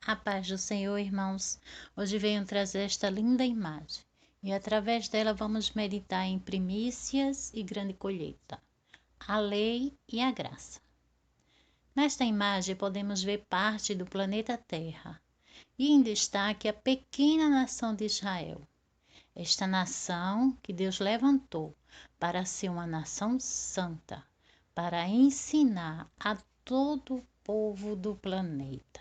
A paz do Senhor, irmãos. Hoje venho trazer esta linda imagem e através dela vamos meditar em primícias e grande colheita, a lei e a graça. Nesta imagem podemos ver parte do planeta Terra e em destaque a pequena nação de Israel. Esta nação que Deus levantou para ser uma nação santa, para ensinar a todo o povo do planeta.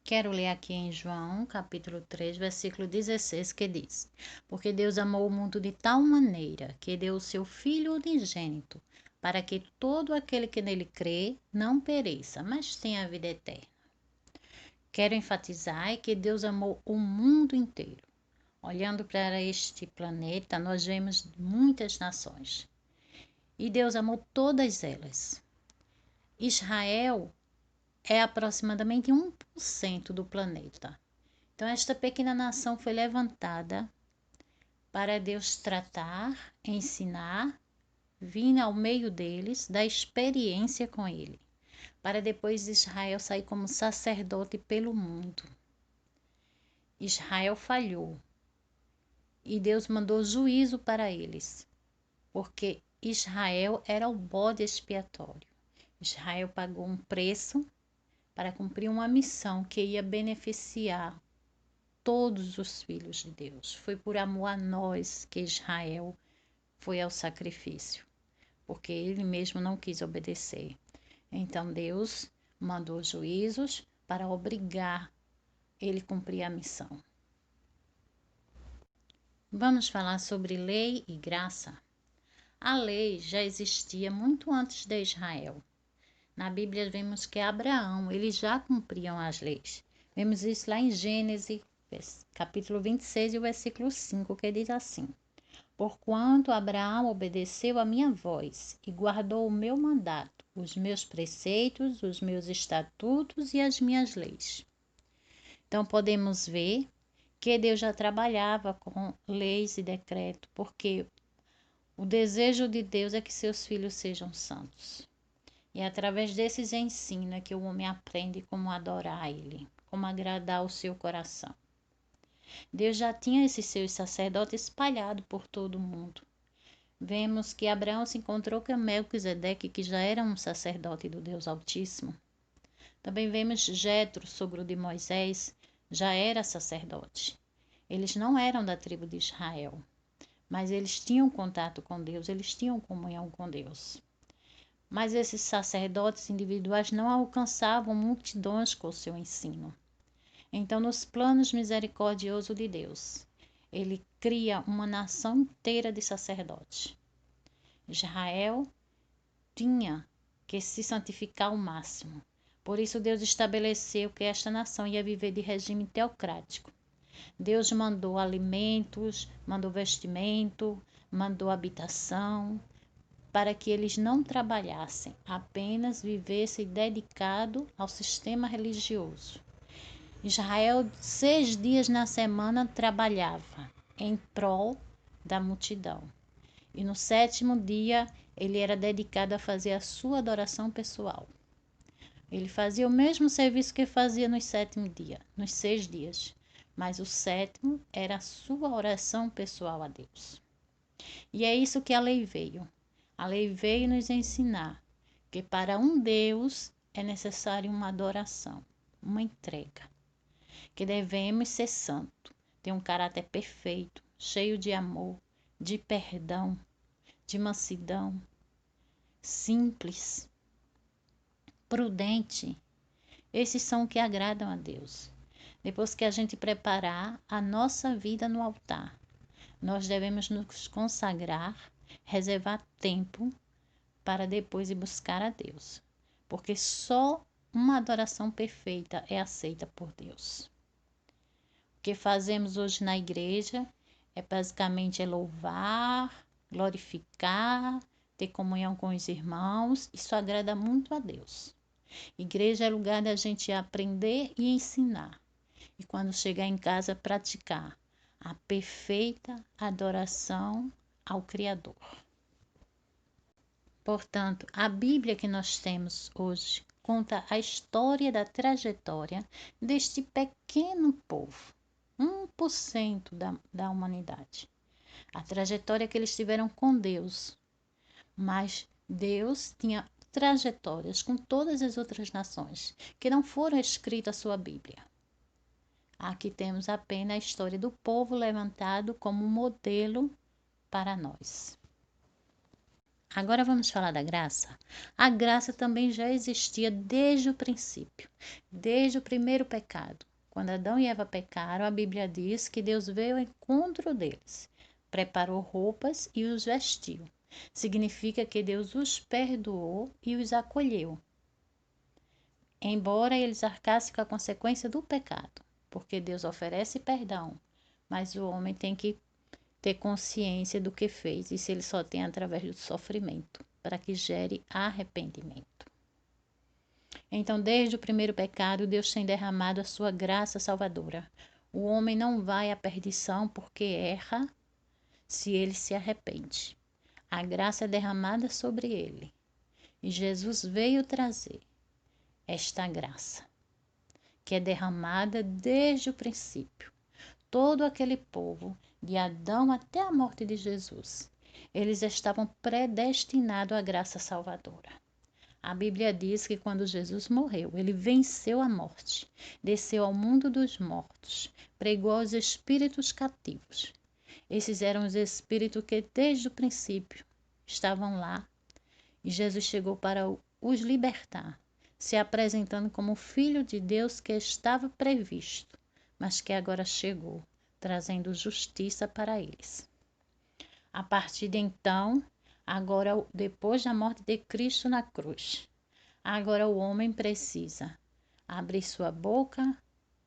Quero ler aqui em João, capítulo 3, versículo 16, que diz: Porque Deus amou o mundo de tal maneira que deu o seu Filho unigênito, para que todo aquele que nele crê não pereça, mas tenha a vida eterna. Quero enfatizar que Deus amou o mundo inteiro. Olhando para este planeta, nós vemos muitas nações. E Deus amou todas elas. Israel é aproximadamente 1% do planeta. Então, esta pequena nação foi levantada para Deus tratar, ensinar, vir ao meio deles, dar experiência com ele, para depois Israel sair como sacerdote pelo mundo. Israel falhou e Deus mandou juízo para eles, porque Israel era o bode expiatório. Israel pagou um preço para cumprir uma missão que ia beneficiar todos os filhos de Deus. Foi por amor a nós que Israel foi ao sacrifício, porque ele mesmo não quis obedecer. Então Deus mandou juízos para obrigar ele a cumprir a missão. Vamos falar sobre lei e graça. A lei já existia muito antes de Israel. Na Bíblia vemos que Abraão, eles já cumpriam as leis. Vemos isso lá em Gênesis, capítulo 26 e o versículo 5, que diz assim: Porquanto Abraão obedeceu a minha voz e guardou o meu mandato, os meus preceitos, os meus estatutos e as minhas leis. Então podemos ver que Deus já trabalhava com leis e decretos, porque o desejo de Deus é que seus filhos sejam santos. E é através desses ensinos é que o homem aprende como adorar Ele, como agradar o seu coração. Deus já tinha esses seus sacerdotes espalhados por todo o mundo. Vemos que Abraão se encontrou com Melquisedeque, que já era um sacerdote do Deus Altíssimo. Também vemos Jetro, sogro de Moisés, já era sacerdote. Eles não eram da tribo de Israel, mas eles tinham contato com Deus, eles tinham comunhão com Deus. Mas esses sacerdotes individuais não alcançavam multidões com o seu ensino. Então, nos planos misericordiosos de Deus, ele cria uma nação inteira de sacerdotes. Israel tinha que se santificar ao máximo. Por isso, Deus estabeleceu que esta nação ia viver de regime teocrático. Deus mandou alimentos, mandou vestimento, mandou habitação, para que eles não trabalhassem, apenas vivessem dedicado ao sistema religioso. Israel, 6 dias na semana, trabalhava em prol da multidão. E no 7º dia, ele era dedicado a fazer a sua adoração pessoal. Ele fazia o mesmo serviço que fazia nos 7º dia, nos 6 dias. Mas o 7º era a sua oração pessoal a Deus. E é isso que a lei veio. A lei veio nos ensinar que para um Deus é necessário uma adoração, uma entrega, que devemos ser santo, ter um caráter perfeito, cheio de amor, de perdão, de mansidão, simples, prudente. Esses são o que agradam a Deus. Depois que a gente preparar a nossa vida no altar, nós devemos nos consagrar, reservar tempo para depois ir buscar a Deus, porque só uma adoração perfeita é aceita por Deus. O que fazemos hoje na igreja é basicamente louvar, glorificar, ter comunhão com os irmãos. Isso agrada muito a Deus. Igreja é lugar da gente aprender e ensinar, e quando chegar em casa praticar a perfeita adoração ao Criador. Portanto, a Bíblia que nós temos hoje conta a história da trajetória deste pequeno povo, 1% da humanidade. A trajetória que eles tiveram com Deus. Mas Deus tinha trajetórias com todas as outras nações que não foram escritas na sua Bíblia. Aqui temos apenas a história do povo levantado como modelo para nós. Agora vamos falar da graça. A graça também já existia desde o princípio, desde o primeiro pecado. Quando Adão e Eva pecaram, a Bíblia diz que Deus veio ao encontro deles, preparou roupas e os vestiu. Significa que Deus os perdoou e os acolheu, embora eles arcassem com a consequência do pecado, porque Deus oferece perdão, mas o homem tem que ter consciência do que fez, e se ele só tem através do sofrimento, para que gere arrependimento. Então, desde o primeiro pecado, Deus tem derramado a sua graça salvadora. O homem não vai à perdição porque erra se ele se arrepende. A graça é derramada sobre ele. E Jesus veio trazer esta graça, que é derramada desde o princípio. Todo aquele povo, de Adão até a morte de Jesus, eles estavam predestinados à graça salvadora. A Bíblia diz que quando Jesus morreu, ele venceu a morte, desceu ao mundo dos mortos, pregou aos espíritos cativos. Esses eram os espíritos que desde o princípio estavam lá, e Jesus chegou para os libertar, se apresentando como o Filho de Deus que estava previsto, mas que agora chegou, trazendo justiça para eles. A partir de então, agora depois da morte de Cristo na cruz, agora o homem precisa abrir sua boca,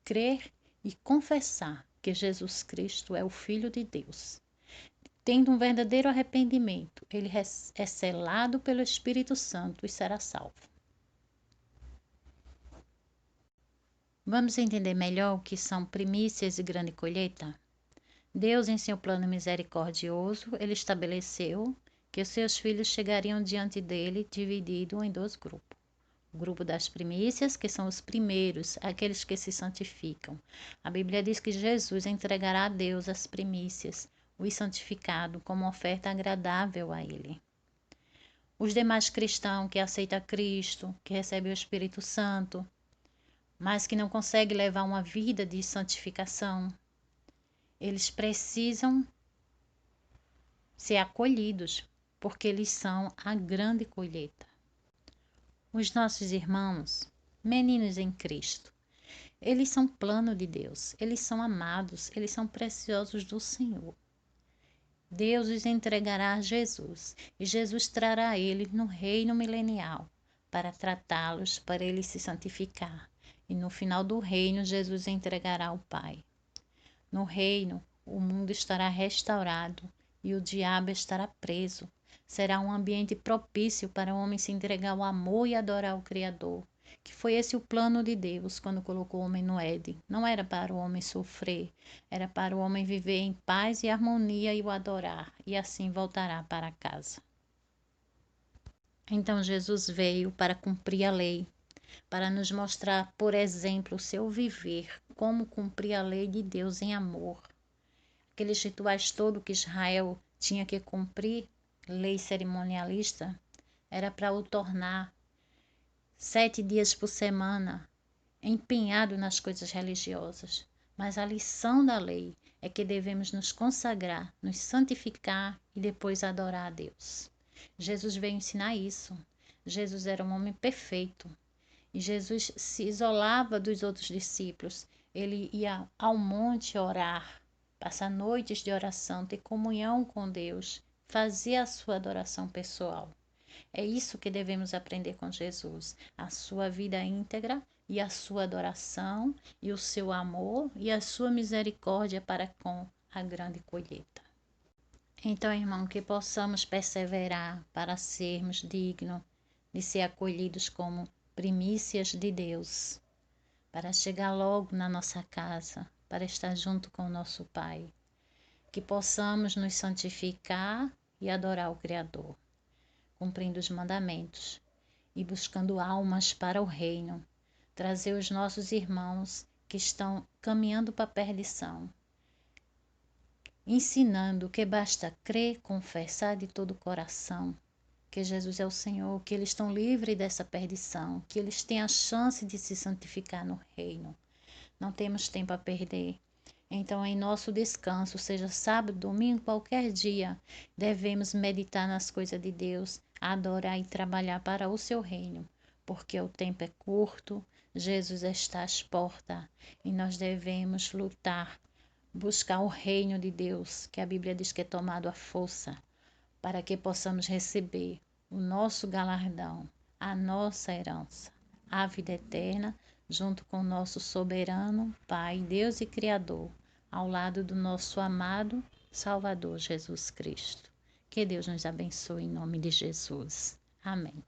crer e confessar que Jesus Cristo é o Filho de Deus. Tendo um verdadeiro arrependimento, ele é selado pelo Espírito Santo e será salvo. Vamos entender melhor o que são primícias e grande colheita? Deus, em seu plano misericordioso, ele estabeleceu que os seus filhos chegariam diante dele dividido em 2 grupos. O grupo das primícias, que são os primeiros, aqueles que se santificam. A Bíblia diz que Jesus entregará a Deus as primícias, os santificados, como oferta agradável a ele. Os demais cristãos que aceitam Cristo, que recebem o Espírito Santo, mas que não conseguem levar uma vida de santificação, eles precisam ser acolhidos, porque eles são a grande colheita. Os nossos irmãos, meninos em Cristo, eles são plano de Deus, eles são amados, eles são preciosos do Senhor. Deus os entregará a Jesus, e Jesus trará eles no reino milenial, para tratá-los, para eles se santificar. E no final do reino, Jesus entregará ao Pai. No reino, o mundo estará restaurado e o diabo estará preso. Será um ambiente propício para o homem se entregar ao amor e adorar o Criador, que foi esse o plano de Deus quando colocou o homem no Éden. Não era para o homem sofrer, era para o homem viver em paz e harmonia e o adorar, e assim voltará para casa. Então Jesus veio para cumprir a lei, para nos mostrar, por exemplo, o seu viver, como cumprir a lei de Deus em amor. Aqueles rituais todos que Israel tinha que cumprir, lei cerimonialista, era para o tornar 7 dias por semana empenhado nas coisas religiosas. Mas a lição da lei é que devemos nos consagrar, nos santificar e depois adorar a Deus. Jesus veio ensinar isso. Jesus era um homem perfeito. E Jesus se isolava dos outros discípulos. Ele ia ao monte orar, passar noites de oração, ter comunhão com Deus, fazer a sua adoração pessoal. É isso que devemos aprender com Jesus, a sua vida íntegra e a sua adoração e o seu amor e a sua misericórdia para com a grande colheita. Então, irmão, que possamos perseverar para sermos dignos de ser acolhidos como primícias de Deus, para chegar logo na nossa casa, para estar junto com o nosso Pai. Que possamos nos santificar e adorar o Criador, cumprindo os mandamentos. e buscando almas para o reino, trazer os nossos irmãos que estão caminhando para a perdição, ensinando que basta crer, confessar de todo o coração que Jesus é o Senhor, que eles estão livres dessa perdição, que eles têm a chance de se santificar no reino. Não temos tempo a perder. Então, em nosso descanso, seja sábado, domingo, qualquer dia, devemos meditar nas coisas de Deus, adorar e trabalhar para o seu reino, porque o tempo é curto, Jesus está às portas e nós devemos lutar, buscar o reino de Deus, que a Bíblia diz que é tomado à força, para que possamos receber o nosso galardão, a nossa herança, a vida eterna, junto com o nosso soberano Pai, Deus e Criador, ao lado do nosso amado Salvador Jesus Cristo. Que Deus nos abençoe em nome de Jesus. Amém.